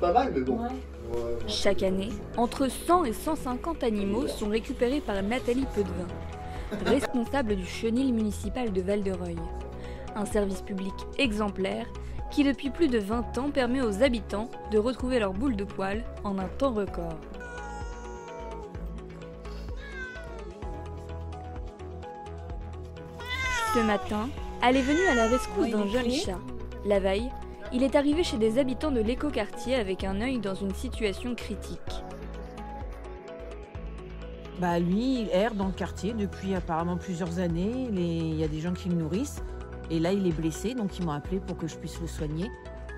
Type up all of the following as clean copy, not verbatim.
pas mal, mais bon. Ouais. Ouais, Chaque année, entre 100 et 150 animaux sont récupérés par Nathalie Potvin, responsable du chenil municipal de Val-de-Reuil. Un service public exemplaire qui depuis plus de 20 ans permet aux habitants de retrouver leur boule de poil en un temps record. Ce matin, elle est venue à la rescousse d'un jeune chat. La veille, il est arrivé chez des habitants de l'écoquartier avec un œil dans une situation critique. Bah lui, il erre dans le quartier depuis apparemment plusieurs années. Il y a des gens qui le nourrissent. Et là, il est blessé, donc ils m'ont appelé pour que je puisse le soigner.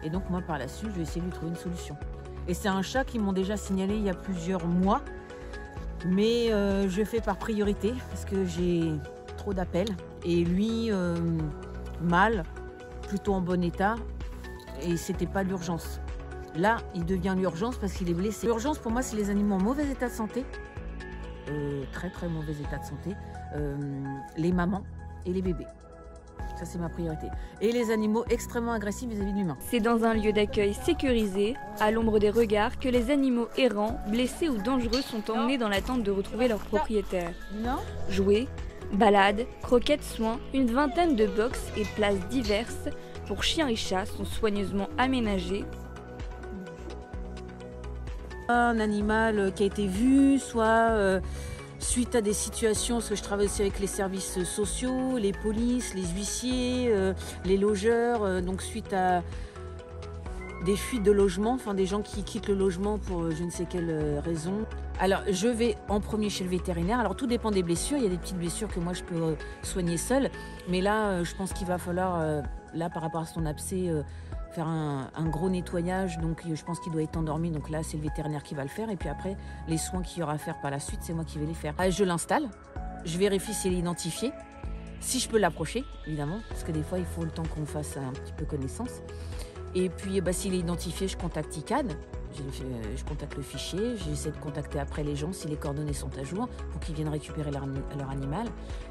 Et donc moi, par la suite, je vais essayer de lui trouver une solution. Et c'est un chat qu'ils m'ont déjà signalé il y a plusieurs mois. Mais je fais par priorité parce que j'ai trop d'appels. Et lui, mal, plutôt en bon état. Et c'était pas l'urgence. Là, il devient l'urgence parce qu'il est blessé. L'urgence, pour moi, c'est les animaux en mauvais état de santé. Très très mauvais état de santé. Les mamans et les bébés. Ça, c'est ma priorité. Et les animaux extrêmement agressifs vis-à-vis de l'humain. C'est dans un lieu d'accueil sécurisé, à l'ombre des regards, que les animaux errants, blessés ou dangereux sont emmenés dans l'attente de retrouver leur propriétaire. Jouets, balades, croquettes, soins, une vingtaine de box et places diverses pour chiens et chats sont soigneusement aménagées. Un animal qui a été vu, soit suite à des situations, parce que je travaille aussi avec les services sociaux, les polices, les huissiers, les logeurs, donc suite à des fuites de logement, enfin des gens qui quittent le logement pour je ne sais quelle raison. Alors je vais en premier chez le vétérinaire. Alors tout dépend des blessures, il y a des petites blessures que moi je peux soigner seule, mais là je pense qu'il va falloir, là par rapport à son abcès, faire un gros nettoyage, donc je pense qu'il doit être endormi, donc là c'est le vétérinaire qui va le faire, et puis après les soins qu'il y aura à faire par la suite, c'est moi qui vais les faire. Je l'installe, je vérifie s'il est identifié, si je peux l'approcher évidemment, parce que des fois il faut le temps qu'on fasse un petit peu connaissance, et puis s'il est identifié, je contacte ICANN, je contacte le fichier, j'essaie de contacter après les gens si les coordonnées sont à jour pour qu'ils viennent récupérer leur animal.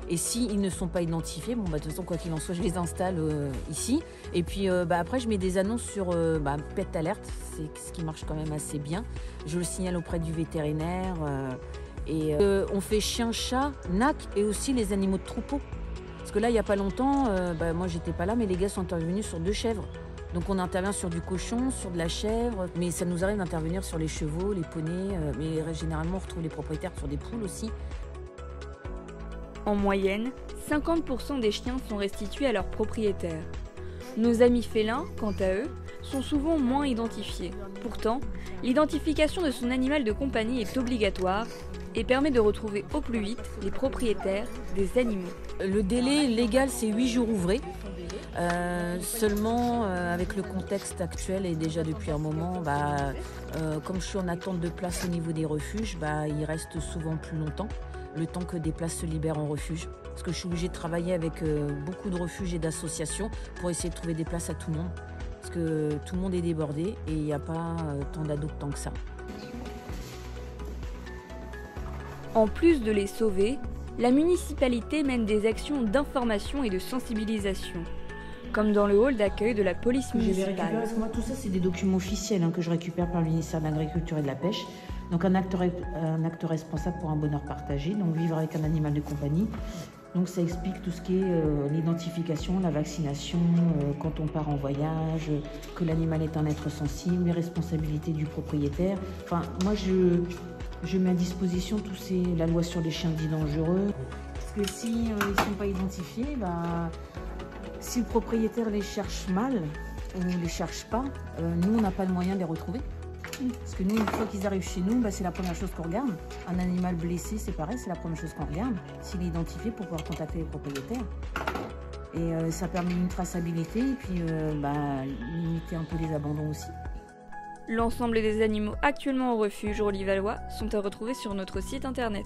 Et s'ils ne sont pas identifiés, bon, de toute façon, quoi qu'il en soit, je les installe ici. Et puis après, je mets des annonces sur Pet Alert, c'est ce qui marche quand même assez bien. Je le signale auprès du vétérinaire. Et on fait chien, chat, nac et aussi les animaux de troupeau. Parce que là, il n'y a pas longtemps, moi, j'étais pas là, mais les gars sont intervenus sur 2 chèvres. Donc on intervient sur du cochon, sur de la chèvre, mais ça nous arrive d'intervenir sur les chevaux, les poneys, mais généralement on retrouve les propriétaires sur des poules aussi. En moyenne, 50% des chiens sont restitués à leurs propriétaires. Nos amis félins, quant à eux, sont souvent moins identifiés. Pourtant, l'identification de son animal de compagnie est obligatoire et permet de retrouver au plus vite les propriétaires des animaux. Le délai légal, c'est 8 jours ouvrés. Seulement, avec le contexte actuel et déjà depuis un moment, comme je suis en attente de place au niveau des refuges, il reste souvent plus longtemps, le temps que des places se libèrent en refuge. Parce que je suis obligée de travailler avec beaucoup de refuges et d'associations pour essayer de trouver des places à tout le monde. Parce que tout le monde est débordé et il n'y a pas tant d'adoptants que ça. En plus de les sauver, la municipalité mène des actions d'information et de sensibilisation, comme dans le hall d'accueil de la police municipale. Moi, tout ça, c'est des documents officiels que je récupère par le ministère de l'Agriculture et de la Pêche. Donc un acte responsable pour un bonheur partagé, donc vivre avec un animal de compagnie. Donc ça explique tout ce qui est l'identification, la vaccination, quand on part en voyage, que l'animal est un être sensible, les responsabilités du propriétaire. Enfin, moi, je mets à disposition la loi sur les chiens dits dangereux. Parce que si ils ne sont pas identifiés, si le propriétaire les cherche mal ou ne les cherche pas, nous, on n'a pas le moyen de les retrouver. Parce que nous, une fois qu'ils arrivent chez nous, c'est la première chose qu'on regarde. Un animal blessé, c'est pareil, c'est la première chose qu'on regarde. S'il est identifié pour pouvoir contacter les propriétaires. Et ça permet une traçabilité et puis limiter un peu les abandons aussi. L'ensemble des animaux actuellement au refuge Rolly-Valois sont à retrouver sur notre site internet.